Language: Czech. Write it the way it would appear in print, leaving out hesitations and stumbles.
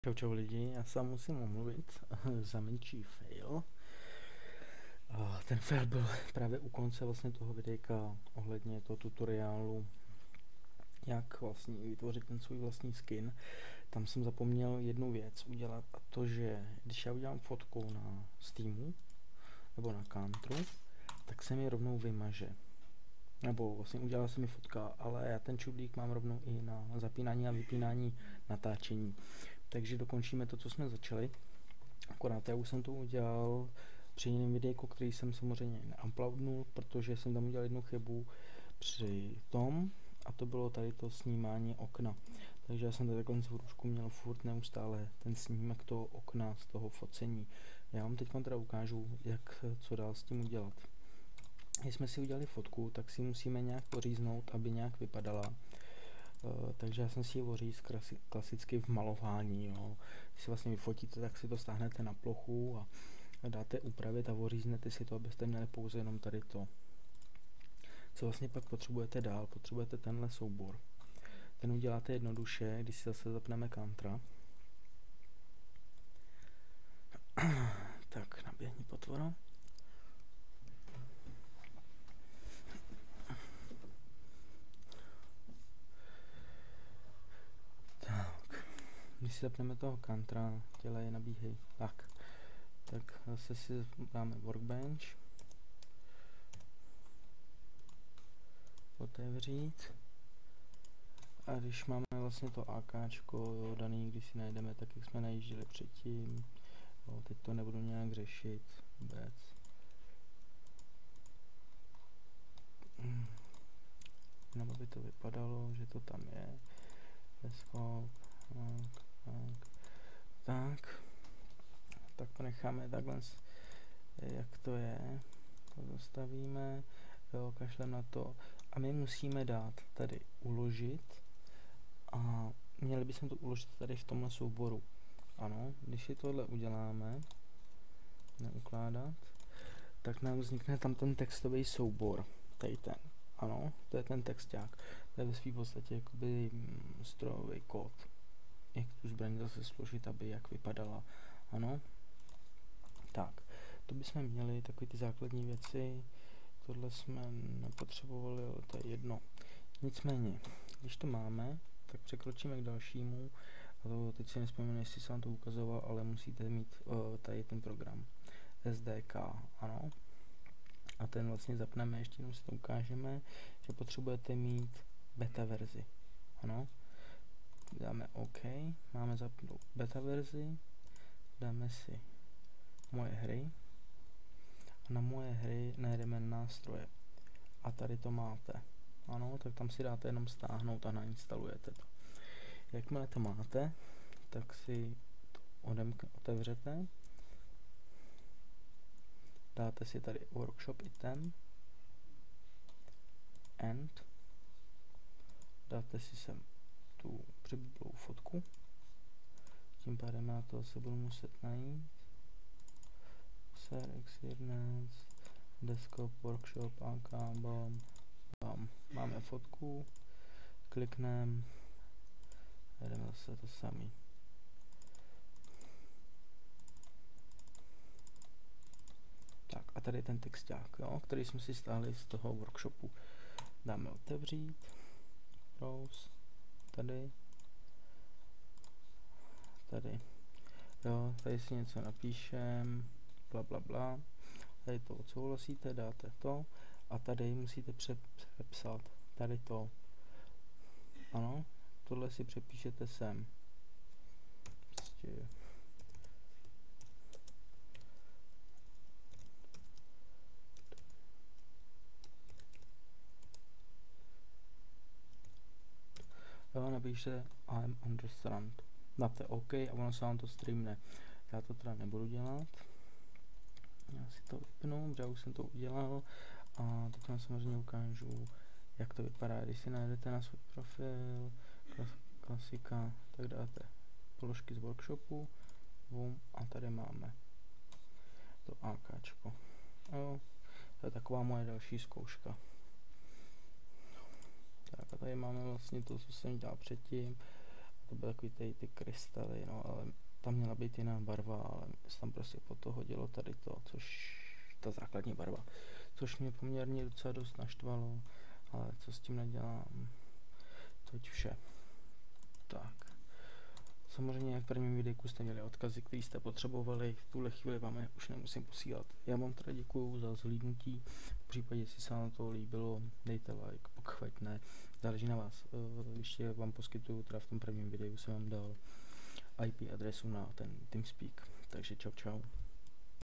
Čau lidi, já se vám musím omluvit za menší fail. Ten fail byl právě u konce vlastně toho videjka ohledně toho tutoriálu, jak vlastně vytvořit ten svůj vlastní skin. Tam jsem zapomněl jednu věc udělat, a to, že když já udělám fotku na Steamu nebo na Counteru, tak se mi rovnou vymaže. Nebo vlastně udělala se mi fotka, ale já ten čudlík mám rovnou i na zapínání a vypínání natáčení. Takže dokončíme to, co jsme začali. Akorát já už jsem to udělal při jiném videjku, který jsem samozřejmě neuploadnul, protože jsem tam udělal jednu chybu při tom, a to bylo tady to snímání okna. Takže já jsem tady takhle v rušku měl furt neustále ten snímek toho okna z toho focení. Já vám teď teda ukážu, jak co dál s tím udělat. Když jsme si udělali fotku, tak si musíme nějak poříznout, aby nějak vypadala. Takže já jsem si ji oříz klasicky v malování. Jo. Když si vlastně vyfotíte, tak si to stáhnete na plochu a dáte upravit a oříznete si to, abyste měli pouze jenom tady to. Co vlastně pak potřebujete dál? Potřebujete tenhle soubor. Ten uděláte jednoduše, když si zase zapneme Countera. Tak, naběhni potvora. Když si zapneme toho Countera, dělej, nabíhej. Tak zase si dáme Workbench. Otevřít. A když máme vlastně to AKčko daný, když si najdeme, tak jak jsme najížděli předtím. Jo, teď to nebudu nějak řešit vůbec. Jenom aby to vypadalo, že to tam je. Tak to necháme takhle, jak to je. To zastavíme, jo, kašlem na to. A my musíme dát tady uložit a měli bychom to uložit tady v tomhle souboru. Ano, když si tohle uděláme, neukládat, tak nám vznikne tam ten textový soubor, tady ten. Ano, to je ten texták. To je ve svým podstatě jakoby strojový kód. Jak tu zbraň zase složit, aby jak vypadala. Ano. Tak, to bychom měli takové ty základní věci. Tohle jsme nepotřebovali, ale to je jedno. Nicméně, když to máme, tak překročíme k dalšímu. A to teď si nespomínám, jestli jsem vám to ukazoval, ale musíte mít tady ten program SDK, ano. A ten vlastně zapneme, ještě jenom si to ukážeme, že potřebujete mít beta verzi, ano. Dáme OK, máme zapnout beta verzi, dáme si moje hry a na moje hry najdeme nástroje. A tady to máte, ano, tak tam si dáte jenom stáhnout a nainstalujete to. Jakmile to máte, tak si to otevřete, dáte si tady workshop item, and dáte si sem tu přiblblou fotku, tím pádem já to se budu muset najít, ser, experience, desktop, workshop, AK, bam. Máme fotku, klikneme, jdeme zase to samý. Tak a tady ten texták, jo, který jsme si stáhli z toho workshopu. Dáme otevřít, browse, tady, jo, tady si něco napíšem, bla bla bla, tady to odsouhlasíte, dáte to a tady musíte přepsat tady to, ano, tohle si přepíšete sem, prostě. Jo, napíšte I'm understand. Dáte OK a ono se vám to streamne. Já to teda nebudu dělat. Já si to vypnu, protože už jsem to udělal. A teď vám samozřejmě ukážu, jak to vypadá. Když si najdete na svůj profil, klasika, tak dáte položky z workshopu, boom, a tady máme to AKčko. Jo, to je taková moje další zkouška. Tak a tady máme vlastně to, co jsem dělal předtím. to byly takový ty krystaly, no, ale tam měla být jiná barva, ale se tam prostě po to hodilo tady to, což ta základní barva, což mě poměrně docela dost naštvalo, ale co s tím nedělám, toť vše. Tak. Samozřejmě jak v prvním videu jste měli odkazy, které jste potřebovali, v tuhle chvíli vám je už nemusím posílat. Já vám teda děkuju za zhlídnutí, v případě, jestli se vám to líbilo, dejte like, pokud ne, záleží na vás. Ještě vám poskytuju, teda v tom prvním videu jsem vám dal IP adresu na ten TeamSpeak, takže čau čau.